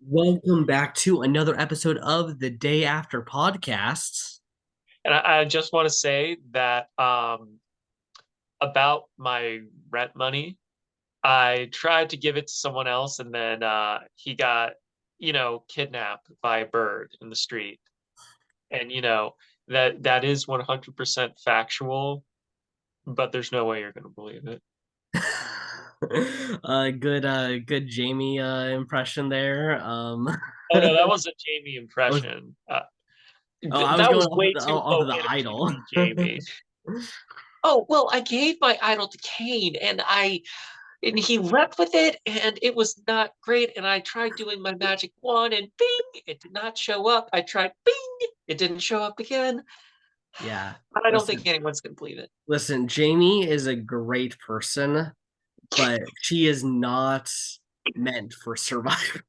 Welcome back to another episode of the Day After Podcasts. And I just want to say that about my rent money, I tried to give it to someone else, and then he got, kidnapped by a bird in the street. And that is 100% factual, but there's no way you're going to believe it. Good Jamie impression there. Oh no, that was a Jamie I was impression. I was That going was way too off low of the energy to idol. be Jamie. Oh well, I gave my idol to Kane, and he left with it, and it was not great. And I tried doing my magic wand, and bing, it did not show up. I tried, bing, it didn't show up again. Yeah. I don't think Listen, anyone's gonna believe it. listen, Jamie is a great person, but she is not meant for survival.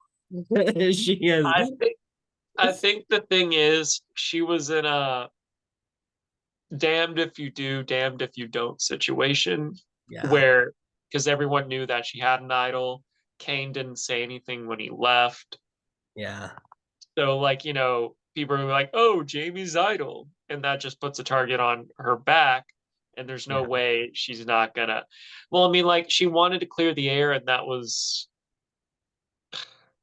She is. I think I think the thing is, she was in a damned if you do, damned if you don't situation Yeah. where because everyone knew that she had an idol. Kane didn't say anything when he left. Yeah. So people are like, "Oh, Jamie's idol," and that just puts a target on her back. And there's no Yeah. way she's not gonna. Well, I mean, like she wanted to clear the air, and that was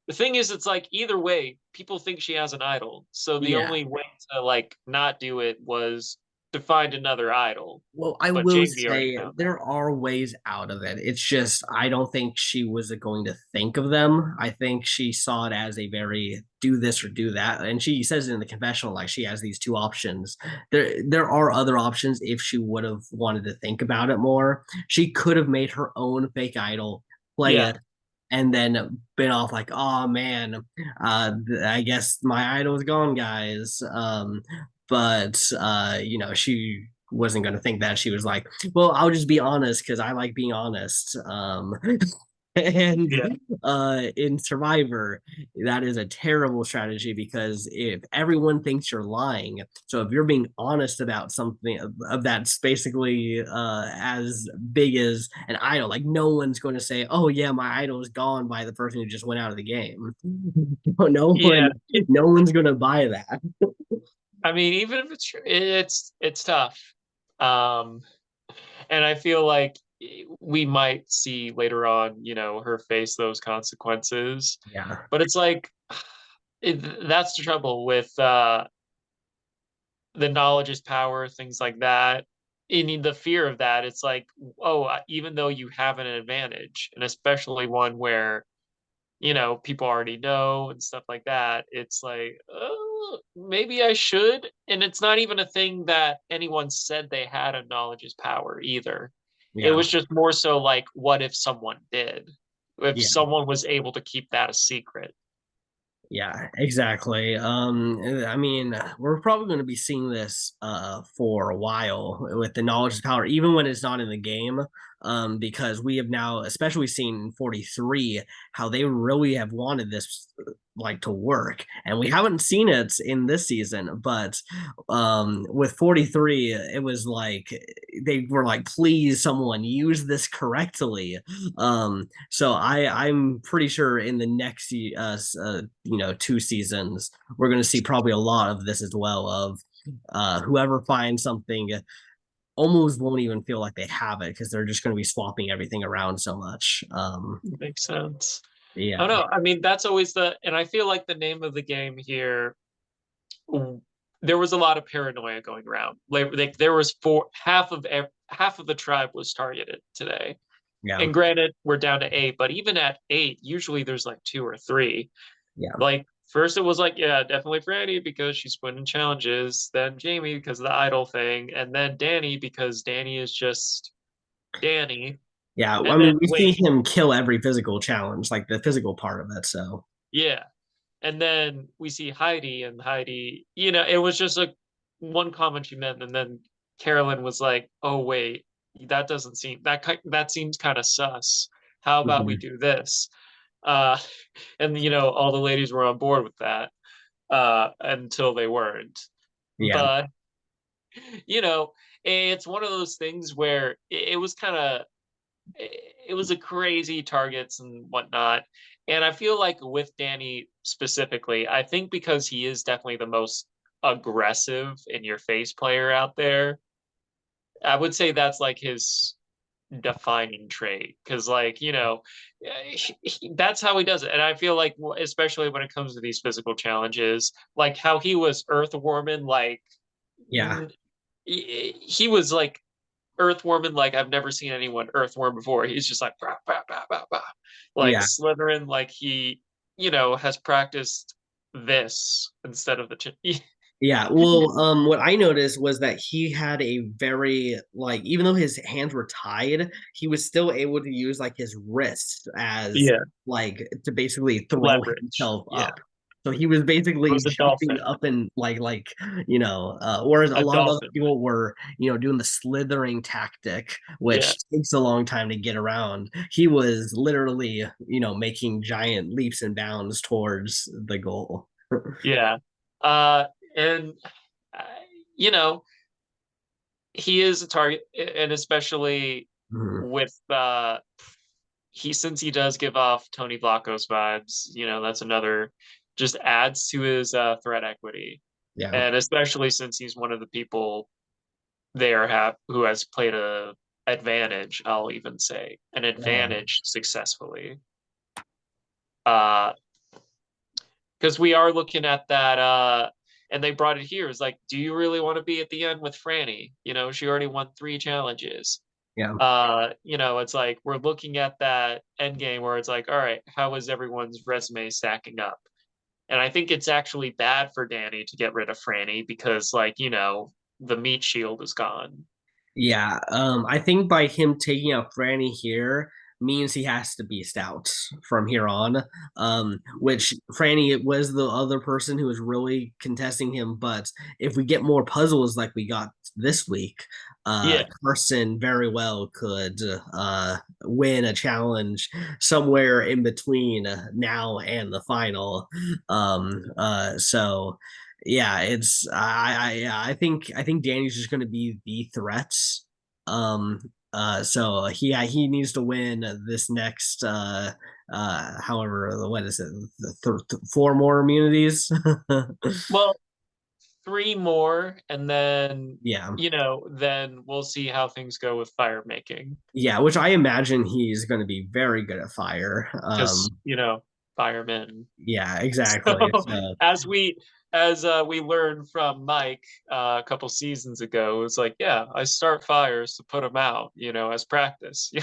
the thing. Is it's like either way, people think she has an idol. So the Yeah. only way to like not do it was to find another idol. Well, I But will Jamie already say found that. there are ways out of it. It's just I don't think she was going to think of them. I think she saw it as a very do this or do that. And she says it in the confessional like she has these two options. There are other options if she would have wanted to think about it more. She could have made her own fake idol, play Yeah, it, and then been off like, oh man, I guess my idol's gone, guys. But she wasn't going to think that. She was like, well, I'll just be honest because I like being honest. yeah, And in Survivor, that is a terrible strategy because if everyone thinks you're lying, so if you're being honest about something of that's basically as big as an idol, like no one's going to say, "Oh yeah, my idol is gone" by the person who just went out of the game. No yeah. one, no one's going to buy that. I mean, even if it's true, it's tough. Um, and I feel like we might see later on, her face those consequences. Yeah, But it's like that's the trouble with the knowledge is power, things like that. In the fear of that, it's like, oh, even though you have an advantage, and especially one where people already know and stuff like that, it's like, oh, maybe I should. And it's not even a thing that anyone said they had a knowledge is power either. It yeah. was just more so like, what if someone did? If Yeah, someone was able to keep that a secret. yeah, exactly. I mean, we're probably going to be seeing this for a while with the knowledge of power, even when it's not in the game. Because we have now, especially seen in 43, how they really have wanted this like to work, and we haven't seen it in this season. But with 43, it was like they were like, "Please, someone use this correctly." So I'm pretty sure in the next 2 seasons we're going to see probably a lot of this as well of whoever finds something almost won't even feel like they have it because they're just going to be swapping everything around so much. Makes sense. I Yeah, don't know. I mean, that's always and I feel like the name of the game here, there was a lot of paranoia going around. Like there was half of the tribe was targeted today. yeah, And granted, we're down to eight, but even at eight, usually there's like two or three. yeah, Like first it was like, yeah, definitely Franny because she's winning challenges, then Jamie because of the idol thing, and then Danny because Danny is just Danny. yeah. I And then mean, we see wait, him kill every physical challenge, like the physical part of it. So yeah. And then we see Heidi, and Heidi, it was just like one comment she meant, and then Carolyn was like, "Oh wait, that doesn't seem that seems kind of sus. How about we mhm. do this?" Uh, and all the ladies were on board with that until they weren't. Yeah, But you know, it's one of those things where it was kind of it was a crazy targets and whatnot. And I feel like with Danny specifically, I think because he is definitely the most aggressive in your face player out there, I would say that's like his defining trait because that's how he does it. And I feel like especially when it comes to these physical challenges, like how he was earthworming, like Yeah, he was like earthworming like I've never seen anyone earthworm before. He's just like bah, bah, bah, bah, bah. Like yeah. slithering like he has practiced this instead of the Yeah, well, what I noticed was that he had a very like, even though his hands were tied, he was still able to use like his wrists as yeah, like to basically throw leverage. himself Yeah. up. So he was It basically was a jumping dolphin. up and whereas a A lot of other dolphin. people were, doing the slithering tactic, Yeah. which takes a long time to get around. He was literally, making giant leaps and bounds towards the goal. Yeah. Uh and uh, you know, he is a target, and especially Mhm. with since he does give off Tony Vlachos vibes, that's another just adds to his threat equity. Yeah. And especially since he's one of the people there have who has played a advantage, I'll even say, an advantage successfully. Uh because we are looking at that and they brought it here is like, do you really want to be at the end with Franny? She already won 3 challenges. Yeah. It's like we're looking at that end game where it's like, all right, how is everyone's resume stacking up? And I think it's actually bad for Danny to get rid of Franny because, like, the meat shield is gone. Yeah, I think by him taking out Franny here means he has to be stout from here on. Which Franny was the other person who was really contesting him, but if we get more puzzles like we got this week, Yeah, Carson very well could win a challenge somewhere in between now and the final. So yeah, it's I think Danny's just going to be the threats. Um, so he needs to win this next however what is it, four more immunities. well, 3 more, and then Yeah, then we'll see how things go with fire making yeah, which I imagine he's going to be very good at fire. because firemen. Yeah, So exactly. So as we learned from Mike a couple seasons ago, it's like, yeah, I start fires to put them out, as practice.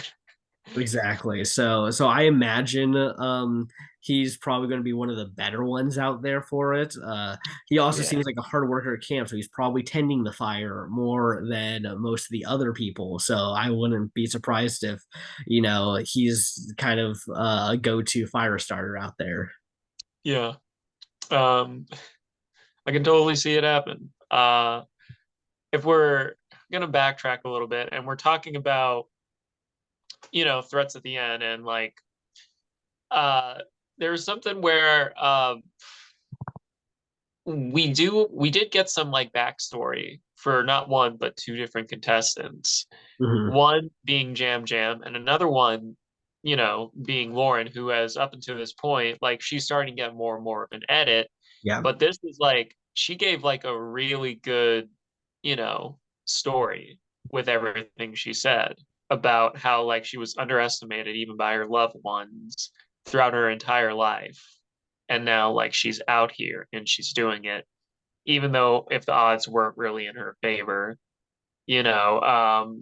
exactly. So I imagine he's probably going to be one of the better ones out there for it. He also Yeah. seems like a hard worker at camp, so he's probably tending the fire more than most of the other people. So I wouldn't be surprised if, he's kind of a go-to fire starter out there. Yeah. Um, I can totally see it happen. If we're gonna backtrack a little bit and we're talking about, threats at the end and like uh there's something where we did get some like backstory for not one but 2 different contestants. Mhm. One being Jam Jam and another one, being Lauren, who has up until this point, like she's starting to get more and more of an edit. Yeah. But this is like she gave like a really good, you know, story with everything she said about how like she was underestimated even by her loved ones throughout her entire life. And now like she's out here and she's doing it, even though if the odds weren't really in her favor, you know,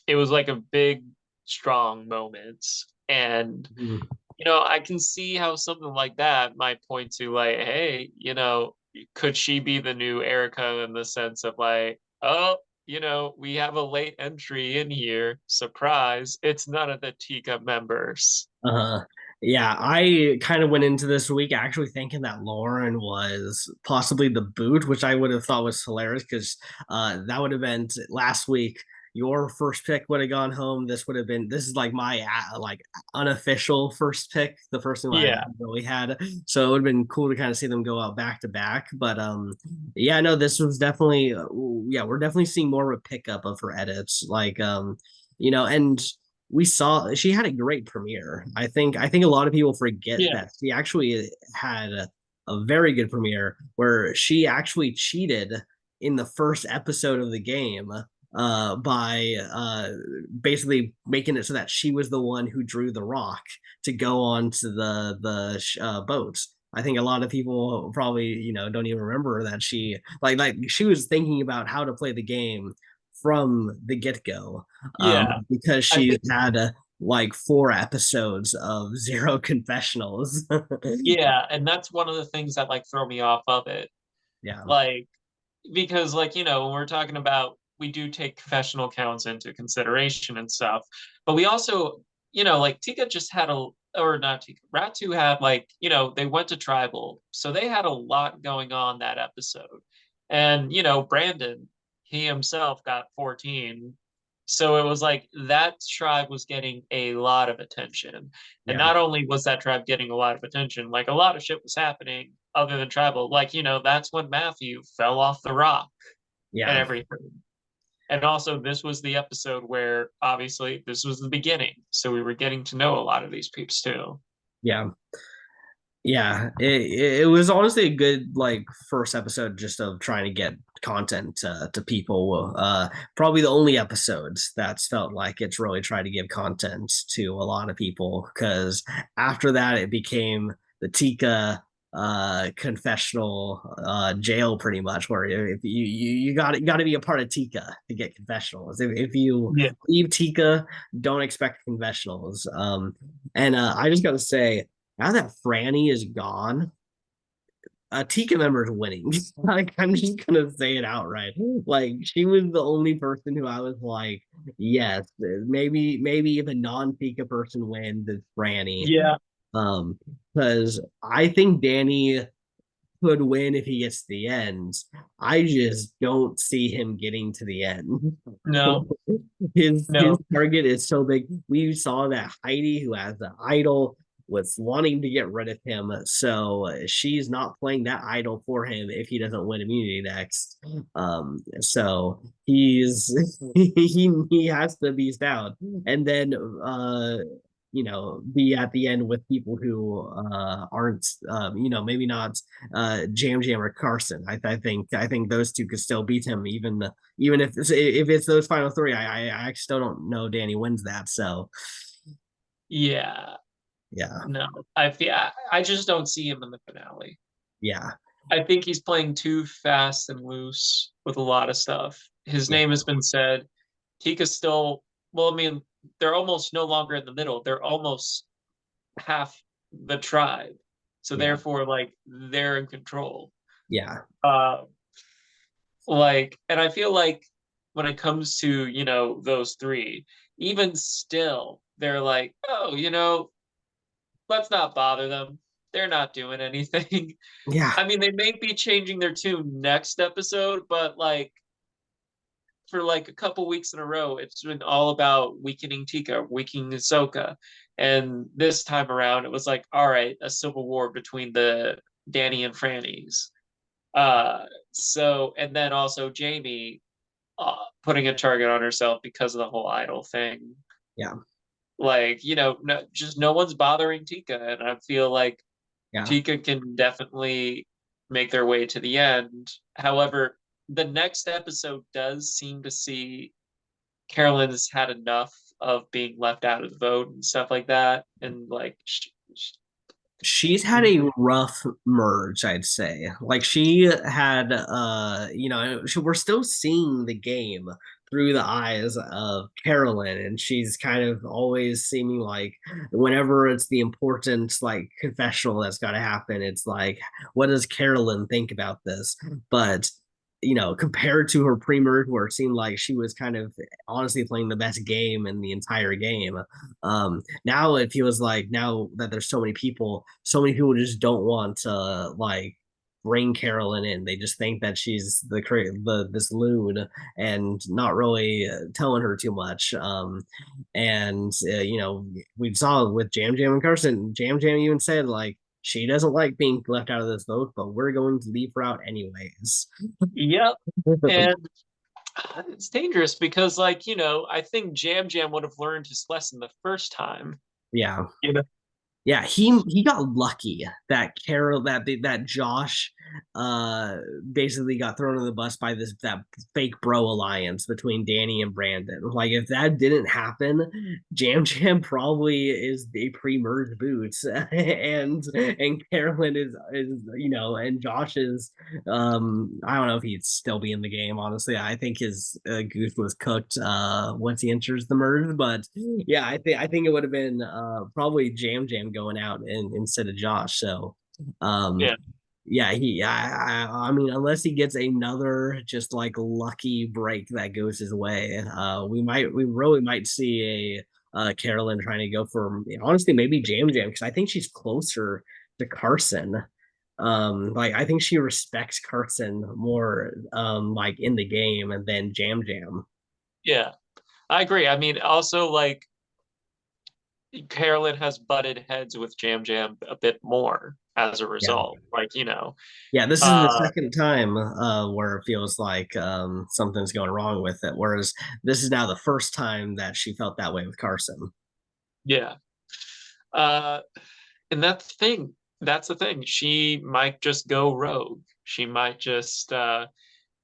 it was like a big, strong moment. And, Mhm. I can see how something like that might point to like, hey, could she be the new Erica in the sense of like, oh, we have a late entry in here. Surprise. It's none of the Tika members. Uh-huh. Yeah, I kind of went into this week actually thinking that Lauren was possibly the boot, which I would have thought was hilarious because that would have been last week. Your first pick would have gone home. This is like my like unofficial first pick, the first thing I Yeah. really had. So it would have been cool to kind of see them go out back to back. But yeah, no, this was definitely yeah, we're definitely seeing more of a pickup of her edits, like and we saw she had a great premiere. I think a lot of people forget Yeah. that she actually had a very good premiere where she actually cheated in the first episode of the game by basically making it so that she was the one who drew the rock to go on to the boat. I think a lot of people probably don't even remember that she like she was thinking about how to play the game from the get go, Yeah. because I she's think had like 4 episodes of zero confessionals. yeah, and that's one of the things that like throw me off of it. Yeah, Like because like, when we're talking about we do take confessional counts into consideration and stuff, but we also, like Tika just had a or not Tika, Ratu had like, they went to tribal, so they had a lot going on that episode. And, Brandon, he himself got 14. So it was like that tribe was getting a lot of attention. And yeah, not only was that tribe getting a lot of attention, like a lot of shit was happening other than tribal. Like, that's when Matthew fell off the rock and yeah, everything. And also, this was the episode where obviously this was the beginning. So we were getting to know a lot of these peeps too. yeah. Yeah, it was honestly a good like first episode just of trying to get content to people. Probably the only episodes that's felt like it's really tried to give content to a lot of people, because after that it became the Tika confessional jail pretty much, where if you got to be a part of Tika to get confessionals. If you Yeah. leave Tika, don't expect confessionals. And I just got to say, now that Franny is gone, Tika member is winning. Like, I'm just gonna say it outright. Like, she was the only person who I was like, yes, maybe if a non-Tika person wins, it's Franny. Yeah. Um, because I think Danny could win if he gets to the end. I just don't see him getting to the end. No, His no. target is so big. We saw that Heidi, who has the idol, was wanting to get rid of him, so she's not playing that idol for him if he doesn't win immunity next. So he has to beast out, and then be at the end with people who aren't maybe not Jam Jam or Carson. I think those two could still beat him, even if it's those final three. I still don't know Danny wins that. So Yeah. yeah, No. I just don't see him in the finale. yeah, I think he's playing too fast and loose with a lot of stuff. His yeah, name has been said. Tika's still, well, I mean, they're almost no longer in the middle. They're almost half the tribe. So yeah, therefore, like, they're in control. yeah, Uh, and I feel like when it comes to, those three, even still, they're like, oh, let's not bother them. They're not doing anything. yeah, I mean, they may be changing their tune next episode, but like for like a couple weeks in a row, it's been all about weakening Tika, weakening Ahsoka. And this time around, it was like, all right, a civil war between the Danny and Franny's. And then also Jamie putting a target on herself because of the whole idol thing. yeah, Like, just no one's bothering Tika. And I feel like yeah. Tika can definitely make their way to the end. However, the next episode does seem to see Carolyn has had enough of being left out of the vote and stuff like that. And like, She's had a rough merge, I'd say. Like, she had we're still seeing the game through the eyes of Carolyn, and she's kind of always seeming like whenever it's the important like confessional that's got to happen, it's like, what does Carolyn think about this? But compared to her pre-merge, where it seemed like she was kind of honestly playing the best game in the entire game, now it feels like, now that there's so many people just don't want to like bring Carolyn in. They just think that she's this loon and not really telling her too much. And we saw with Jam Jam and Carson. Jam Jam even said like she doesn't like being left out of this vote, but we're going to leave her out anyways. yep. And It's dangerous because, like, I think Jam Jam would have learned his lesson the first time. Yeah. You know? Yeah, he got lucky that that Josh basically got thrown in the bus by this that fake bro alliance between Danny and Brandon. Like if that didn't happen, Jam Jam probably is a pre-merge boots and Carolyn is and Josh is I don't know if he'd still be in the game, honestly. I think his goose was cooked once he enters the merge, but yeah, I think it would have been probably Jam Jam going out instead of Josh. So um Yeah. yeah, I mean unless he gets another just like lucky break that goes his way, we really might see a Carolyn trying to go for honestly maybe Jam Jam because I think she's closer to Carson. Like I think she respects Carson more like in the game and then Jam Jam. Yeah. I agree. I mean, also, like, Carolyn has butted heads with Jam Jam a bit more as a Yeah. result. Like, Yeah, this is the uh, second time where it feels like something's going wrong with it. Whereas this is now the first time that she felt that way with Carson. yeah. Uh, and that's the thing. That's the thing. She might just go rogue. She might just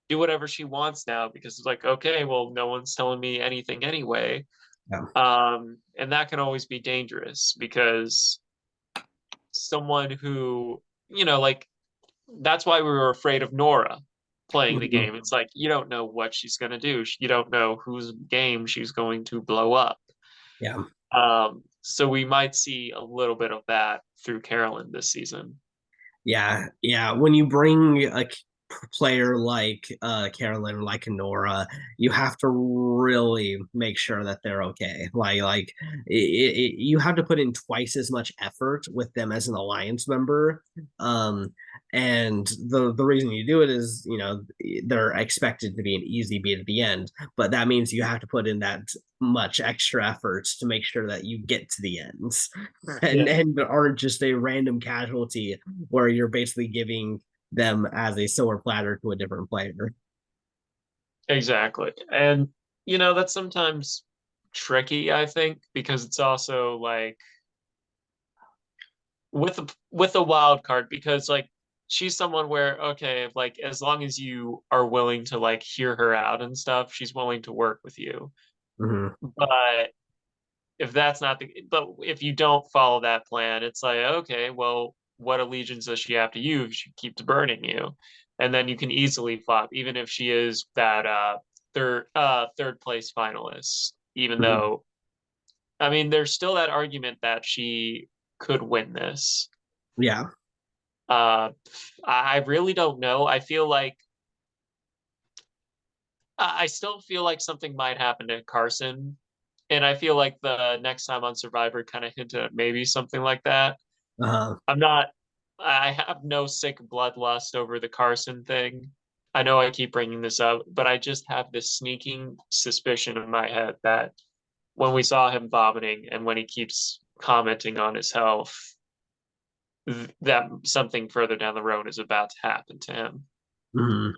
do whatever she wants now because it's like, okay, well, no one's telling me anything anyway. Yeah. And that can always be dangerous because someone who, like, that's why we were afraid of Nora playing the Mhm. game. It's like you don't know what she's going to do. You don't know whose game she's going to blow up. Yeah. So we might see a little bit of that through Carolyn this season. Yeah, yeah. When you bring a player like Carolyn, like Nora, you have to really make sure that they're okay. You have to put in twice as much effort with them as an alliance member. Um, and the reason you do it is they're expected to be an easy beat at the end, but that means you have to put in that much extra efforts to make sure that you get to the ends and Yeah, and aren't just a random casualty where you're basically giving them as a silver platter to a different player. exactly. And that's sometimes tricky, I think, because it's also like with a wild card because, like, she's someone where, okay, like, as long as you are willing to, like, hear her out and stuff, she's willing to work with you. Mm-hmm. But if you don't follow that plan, it's like, okay, well, what allegiance does she have to you if she keeps burning you? And then you can easily flop, even if she is that third place finalist, even Mm-hmm. though, I mean, there's still that argument that she could win this. Yeah. Uh, I really don't know. I still feel like something might happen to Carson, and I feel like the next time on Survivor kind of hinted at maybe something like that. Uh-huh. I'm not. I have no sick bloodlust over the Carson thing. I know I keep bringing this up, but I just have this sneaking suspicion in my head that when we saw him vomiting and when he keeps commenting on his health, that something further down the road is about to happen to him. Mm-hmm.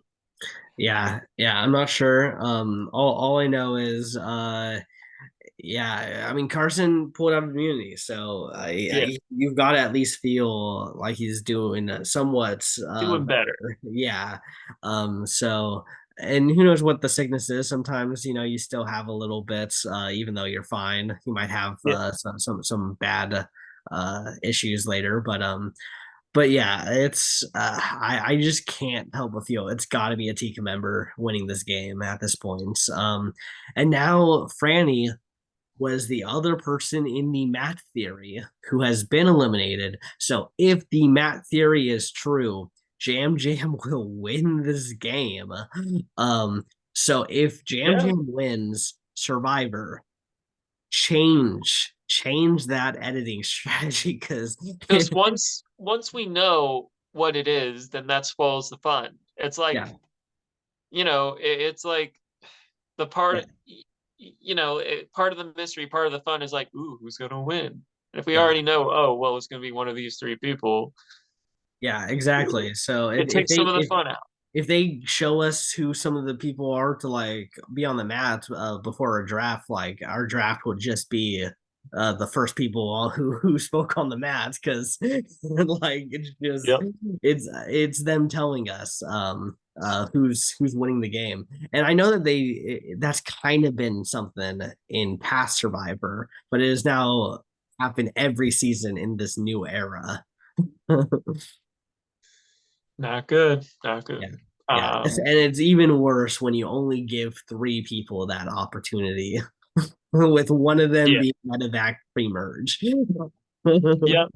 Yeah. Yeah. I'm not sure. All I know is yeah, I mean Carson pulled out immunity, so Yeah, you've got to at least feel like he's doing somewhat doing better. better. Yeah. So and who knows what the sickness is? Sometimes you still have a little bit, even though you're fine. You might have Yeah, some bad issues later, but yeah, it's I just can't help but feel it's got to be a Tika member winning this game at this point. And now Franny was the other person in the Matt theory who has been eliminated. So if the Matt theory is true, Jam Jam will win this game. Um, so if Jam yeah. Jam wins Survivor, change that editing strategy because Because once we know what it is, then that spoils the fun. It's yeah, like, it's like the yeah, part of the mystery, part of the fun is like, ooh, who's gonna win? And if we yeah. already know, oh, well, it's gonna be one of these three people, Yeah, exactly. So it takes some of the fun out. if they show us who some of the people are to like be on the mat before a draft, like our draft would just be the first people who spoke on the mats because like it's just Yep. it's them telling us who's winning the game. And I know that that's kind of been something in past Survivor, but it is now happened every season in this new era. Not good. Not Yeah. good. Yeah. Um, And it's even worse when you only give three people that opportunity, with one of them yeah. being medevac pre-merge. Yep.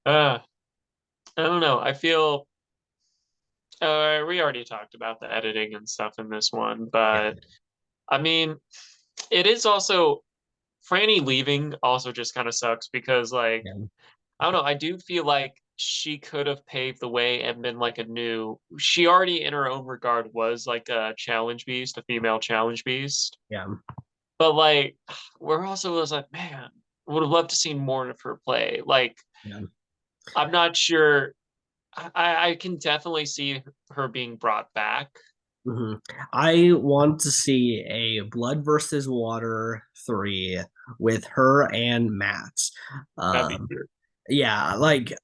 Uh, I don't know. I feel we already talked about the editing and stuff in this one, Yeah. but I mean, it is also Franny leaving also just kind of sucks because like Yeah. I don't know, I do feel like she could have paved the way and been like a new she already in her own regard was like a challenge beast, a female challenge beast. Yeah. But like we're also was like, man, would have loved to seen more of her play. Like Yeah. I'm not sure I can definitely see her being brought back. hmm I want to see a Blood versus Water 3 with her and Matt. That'd be Um, weird. yeah, I like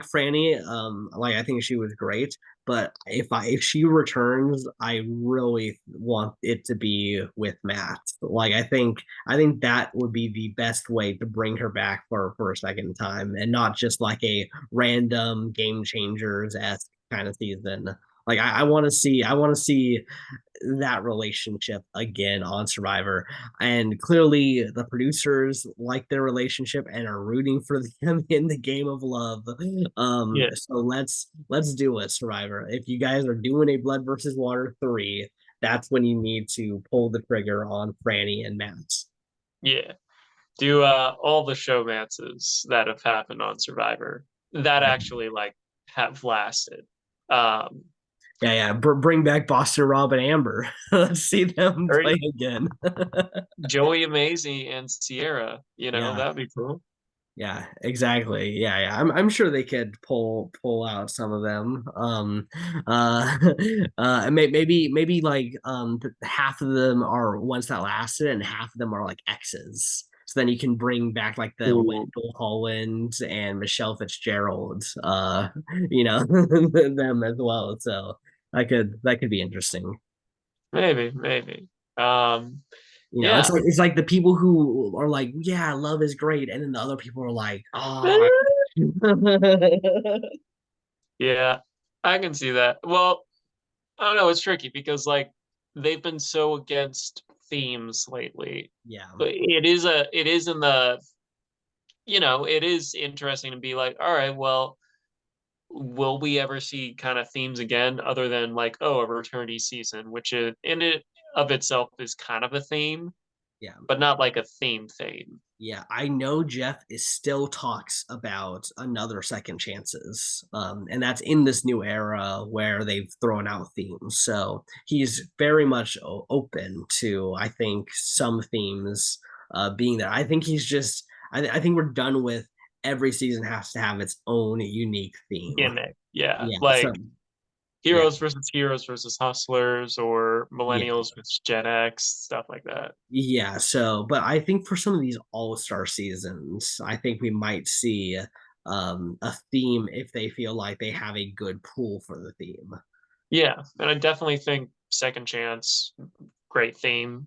Franny. Like I think she was great, but if she returns, I really want it to be with Matt. Like I think that would be the best way to bring her back for a second time, and not just like a random game changers esque kind of season. Like I want to see that relationship again on Survivor. And clearly the producers like their relationship and are rooting for them in the game of love. Yeah, So let's do it, Survivor. If you guys are doing a Blood versus Water 3, that's when you need to pull the trigger on Franny and Matt. yeah. Do all the showmances that have happened on Survivor that Yeah, actually like have lasted. Um, yeah. Bring back Boston Rob and Amber. Let's see them or play again. Joey Amazing and Sierra, Yeah. that'd be cool. Yeah, exactly. Yeah. I'm sure they could pull out some of them. Maybe like half of them are ones that lasted, and half of them are like X's. So then you can bring back like the Ooh, Wendell Holland and Michelle Fitzgerald, them as well. So that could be interesting. maybe. Um, It's yeah. like the people who are like, yeah, love is great, and then the other people are like, oh. Yeah, I can see that. Well, I don't know, it's tricky because like they've been so against themes lately. Yeah. But it is in the it is interesting to be like, all right, well, will we ever see kind of themes again other than like, oh, a returnee season, which is in it of itself is kind of a theme, Yeah. but not like a theme. Yeah. I know Jeff is still talks about another second chances. And that's in this new era where they've thrown out themes. So he's very much open to, I think, some themes being there. I think he's just, I think we're done with every season has to have its own unique theme. Gimmick. Yeah. Yeah. So, Like yeah. heroes versus hustlers or Yeah. millennials versus Gen X, stuff like that. Yeah, so but I think for some of these all-star seasons, I think we might see a theme if they feel like they have a good pool for the theme. Yeah. And I definitely think Second Chance, great theme.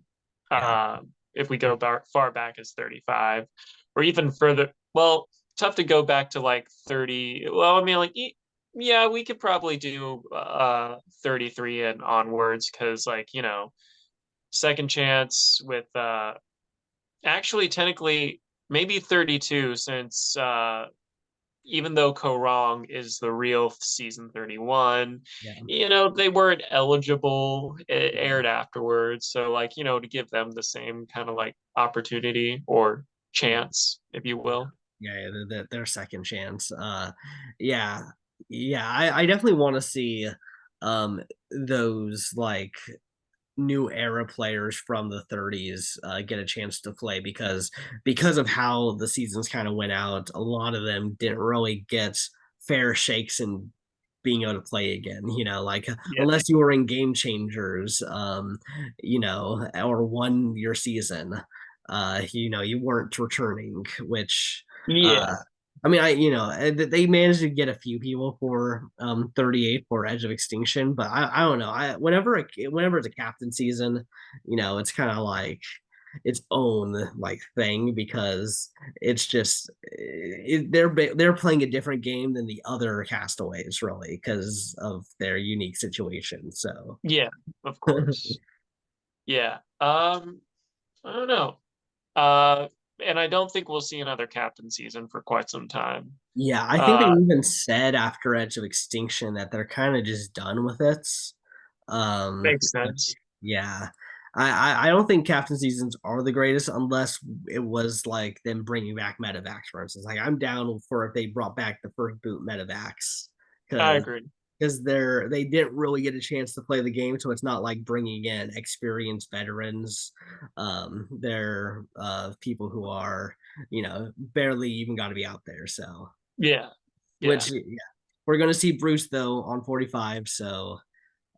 Yeah. If we go far back as 35 or even further, well, tough to go back to like 30. Well, I mean, like, yeah, we could probably do 33 and onwards because, like, Second Chance with actually, technically, maybe 32 since even though Korong is the real season 31, Yeah. they weren't eligible. It Yeah. aired afterwards. So, like, to give them the same kind of like opportunity or Yeah. chance, if you will. Yeah, their second chance. Yeah. Yeah, I definitely want to see those like new era players from the 30s get a chance to play because of how the seasons kind of went out. A lot of them didn't really get fair shakes and being able to play again, like Yeah. unless you were in Game Changers, or won your season, you weren't returning, which Yeah. I mean, they managed to get a few people for 38 for Edge of Extinction, but I don't know. Whenever it's a captain season, it's kind of like its own like thing because it's just they're playing a different game than the other castaways really because of their unique situation. So Yeah, of course. Yeah. I don't know. Uh, and I don't think we'll see another captain season for quite some time. yeah, I think they Uh, even said after Edge of Extinction that they're kind of just done with it. Makes Which, sense. yeah, I don't think captain seasons are the greatest unless it was like them bringing back medevacs, for instance. Like I'm down for if they brought back the first boot medevacs I because agree. they didn't really get a chance to play the game, so it's not like bringing in experienced veterans. They're people who are barely even got to be out there. So Yeah. Yeah. which yeah, we're gonna see Bruce though on 45. So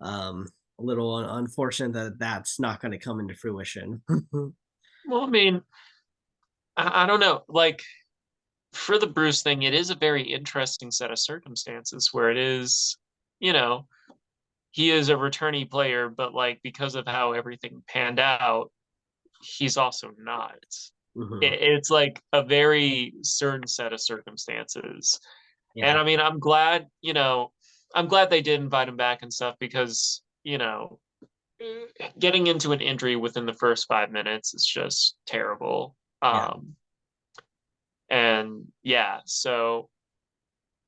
a little unfortunate that that's not going to come into fruition. Well, I mean, I don't know. Like for the Bruce thing, it is a very interesting set of circumstances where it is, you know, he is a returnee player, but like because of how everything panned out, he's also not. Mm-hmm. It's like a very certain set of circumstances. And Yeah. I mean, I'm glad they did invite him back and stuff because, getting into an injury within the first 5 minutes is just terrible. Yeah. And yeah, so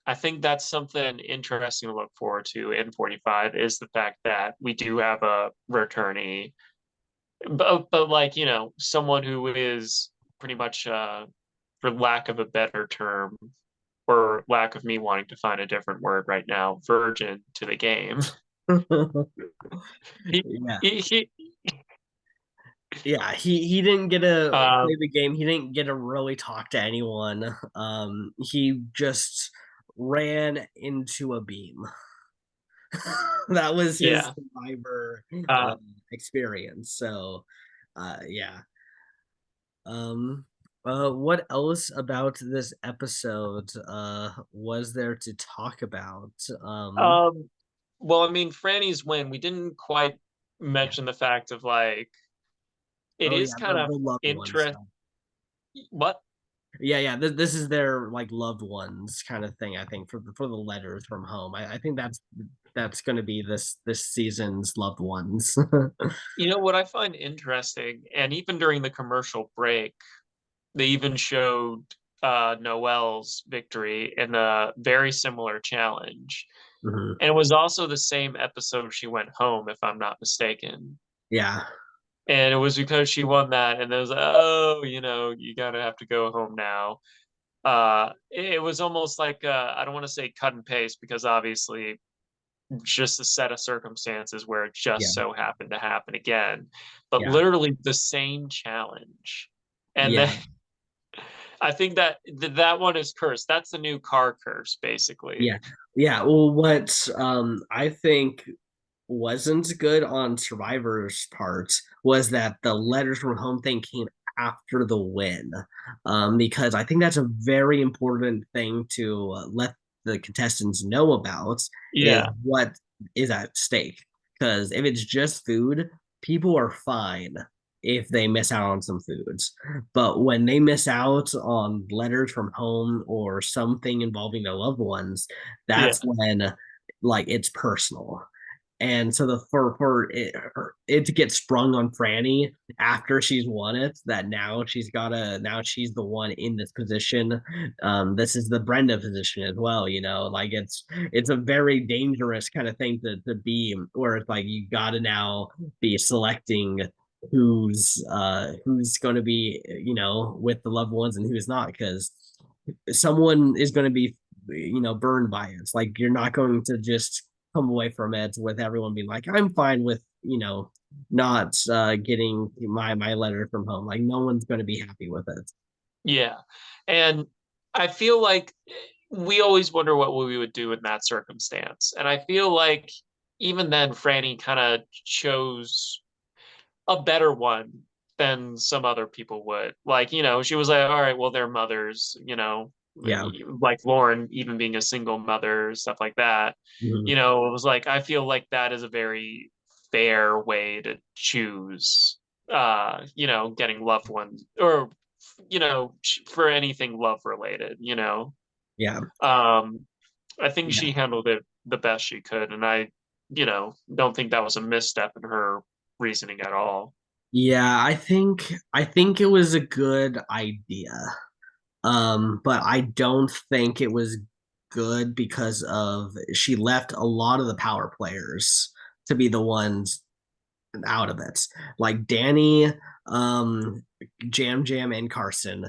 I think that's something interesting to look forward to in 45 is the fact that we do have a returnee, but like, someone who is pretty much, for lack of a better term, or lack of me wanting to find a different word right now, virgin to the game. he, Yeah. he Yeah. He didn't get to play um, the game. He didn't get to really talk to anyone. He just ran into a beam. That was his yeah. survivor Uh, experience. So, yeah. Um, what else about this episode was there to talk about? um, well, I mean, Franny's win, we didn't quite Yeah. mention the fact of like, it Oh is yeah, kind of the loved ones interest. stuff. What? Yeah, yeah. This is their like loved ones kind of thing. I think for the letters from home. I think that's going to be this season's loved ones. What I find interesting, and even during the commercial break, they even showed Noel's victory in a very similar challenge. Mhm. And it was also the same episode she went home, if I'm not mistaken. Yeah, And it was because she won that, and it was like, oh, you gotta have to go home now. It was almost like, I don't want to say cut and paste because obviously just a set of circumstances where it yeah, just so happened to happen again, but yeah, literally the same challenge. And yeah, then I think that that one is cursed. That's the new car curse, basically. yeah, yeah. Well, what I think wasn't good on Survivor's part was that the letters from home thing came after the win, because I think that's a very important thing to let the contestants know about is Yeah, what is at stake. Because if it's just food, people are fine if they miss out on some foods. But when they miss out on letters from home or something involving their loved ones, yeah, that's when like it's personal. And so the for it to get sprung on Franny after she's won it, that now she's the one in this position. This is the Brenda position as well, like it's a very dangerous kind of thing to be where it's like you gotta now be selecting who's gonna be, with the loved ones and who's not, because someone is gonna be burned by it. It's like you're not going to just come away from it with everyone being like, I'm fine with, not getting my letter from home. Like no one's going to be happy with it. yeah. And I feel like we always wonder what we would do in that circumstance. And I feel like even then, Franny kind of chose a better one than some other people would. Like, she was like, all right, well, they're mothers, Yeah. like Lauren, even being a single mother, stuff like that. Mhm. It was like, I feel like that is a very fair way to choose, getting loved ones or, for anything love related, Yeah. um, I think Yeah. she handled it the best she could, and I, don't think that was a misstep in her reasoning at all. Yeah, I think it was a good idea. But I don't think it was good because of she left a lot of the power players to be the ones out of it. Like Danny, Jam Jam, and Carson,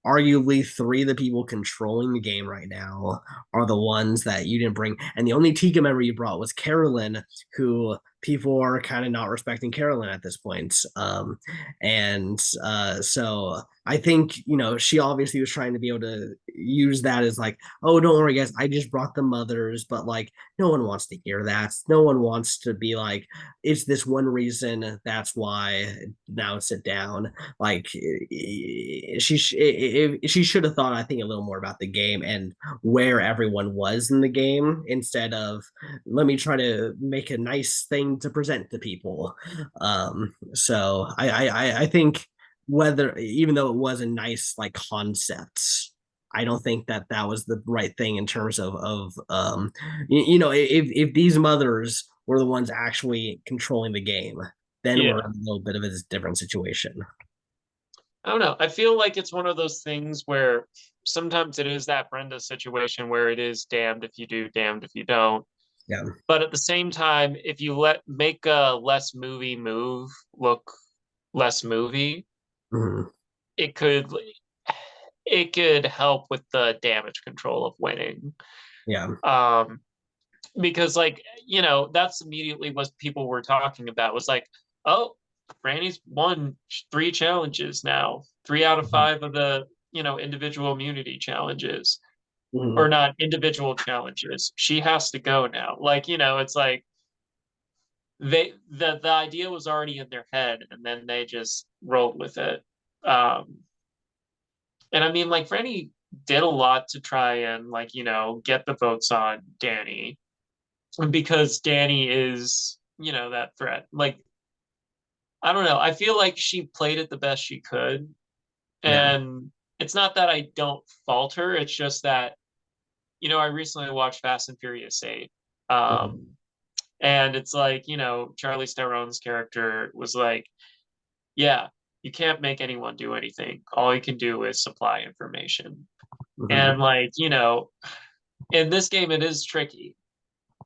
arguably three of the people controlling the game right now, are the ones that you didn't bring. And the only Tika member you brought was Carolyn, who people are kind of not respecting Carolyn at this point. And so I think, she obviously was trying to be able to use that as like, oh, don't worry, guys, I just brought the mothers, but like, no one wants to hear that. No one wants to be like, it's this one reason, that's why now sit down. Like she should have thought, I think, a little more about the game and where everyone was in the game, instead of let me try to make a nice thing to present to people. So I think, whether, even though it was a nice like concept, I don't think that that was the right thing in terms of if these mothers were the ones actually controlling the game, then we're in Yeah. a little bit of a different situation. I don't know. I feel like it's one of those things where sometimes it is that Brenda situation where it is damned if you do, damned if you don't. Yeah. But at the same time, if you make a less movie move look less movie, Mhm. it could it could help with the damage control of winning. Yeah. Um, because like, that's immediately what people were talking about was like, oh, Franny's won 3 challenges now, 3 out of 5 of the, individual immunity challenges, or Mhm. not individual challenges. She has to go now. Like, it's like the idea was already in their head and then they just rolled with it. Um, and I mean, like, Franny did a lot to try and, like, get the votes on Danny because Danny is, that threat. Like, I don't know. I feel like she played it the best she could. Yeah. And it's not that I don't fault her. It's just that, I recently watched Fast and Furious 8. Mhm. Um, and it's like, Charlie Theron's character was like, yeah, you can't make anyone do anything. All you can do is supply information. Mhm. And like, in this game, it is tricky.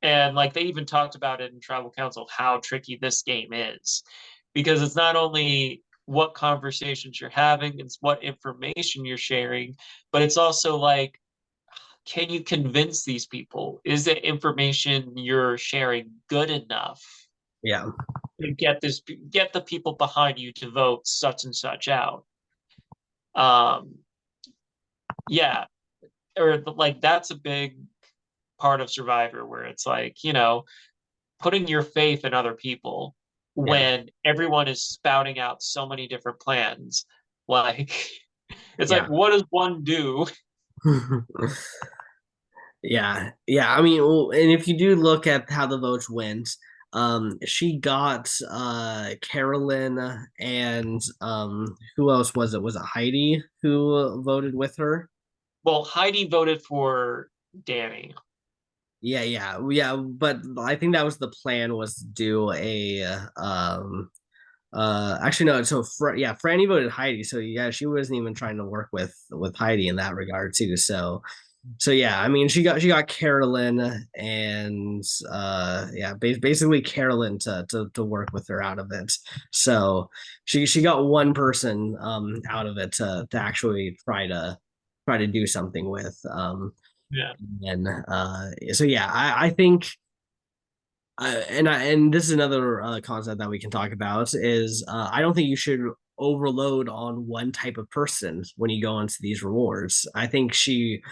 And like they even talked about it in Tribal Council how tricky this game is, because it's not only what conversations you're having, it's what information you're sharing, but it's also like, can you convince these people? Is the information you're sharing good enough Yeah. to get the people behind you to vote such and such out? Um, yeah, or like that's a big part of Survivor where it's like, putting your faith in other people Yeah. when everyone is spouting out so many different plans. Like, it's like, Yeah. what does one do? Yeah, yeah. I mean, well, and if you do look at how the votes went, she got Carolyn, and who else was it? Was it Heidi who voted with her? Well, Heidi voted for Danny. Yeah, yeah, yeah. But I think that was the plan, was to do a actually no. So yeah, Franny voted Heidi. So yeah, she wasn't even trying to work with Heidi in that regard too. So yeah, I mean, she got Carolyn, and yeah, basically Carolyn to work with her out of it. So she got one person out of it to actually try to do something with. Yeah. And so yeah, I think, and this is another concept that we can talk about, is I don't think you should overload on one type of person when you go into these rewards. I think she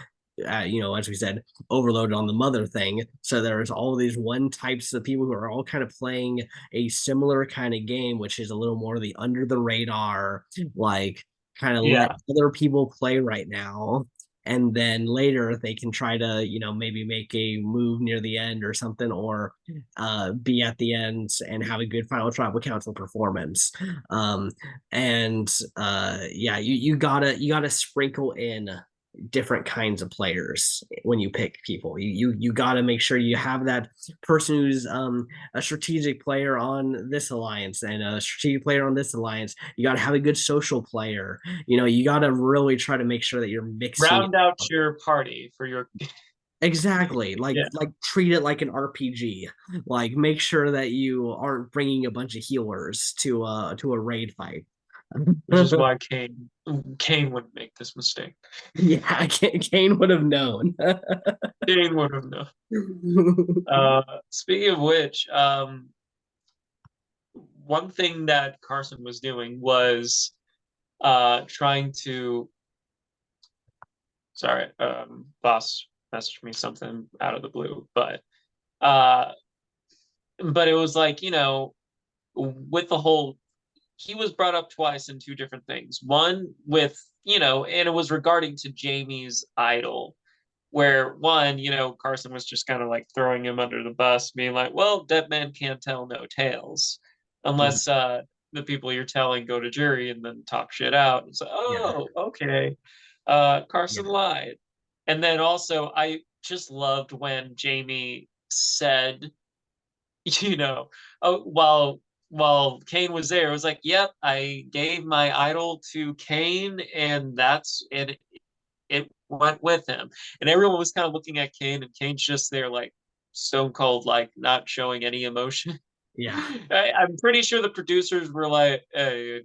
as we said, overloaded on the mother thing. So there's all these one types of people who are all kind of playing a similar kind of game, which is a little more the under the radar, like kind of let Yeah. other people play right now. And then later they can try to, maybe make a move near the end or something, or be at the end and have a good final tribal council performance. And yeah, you gotta sprinkle in different kinds of players when you pick people. You got to make sure you have that person who's a strategic player on this alliance and a strategic player on this alliance. You got to have a good social player. You got to really try to make sure that you're mixing it Round out up. your party for your Exactly. Like yeah. like treat it like an RPG. Like make sure that you aren't bringing a bunch of healers to a raid fight. Which is why Kane wouldn't make this mistake. Yeah, Kane would have known. Kane would have known. Speaking of which, one thing that Carson was doing was trying to. Sorry, boss messaged me something out of the blue, uh, but it was like, with the whole, he was brought up twice in two different things. One with, and it was regarding to Jamie's idol, where one, Carson was just kind of like throwing him under the bus, being like, well, dead man can't tell no tales unless the people you're telling go to jury and then talk shit out. It's like, Yeah, oh, okay. Carson yeah, lied. And then also, I just loved when Jamie said, you know, while Kane was there, it was like, yep, I gave my idol to Kane, and that's it. It went with him, and everyone was kind of looking at Kane, and Kane's just there, like stone cold, like not showing any emotion. yeah, I'm pretty sure the producers were like, "Hey,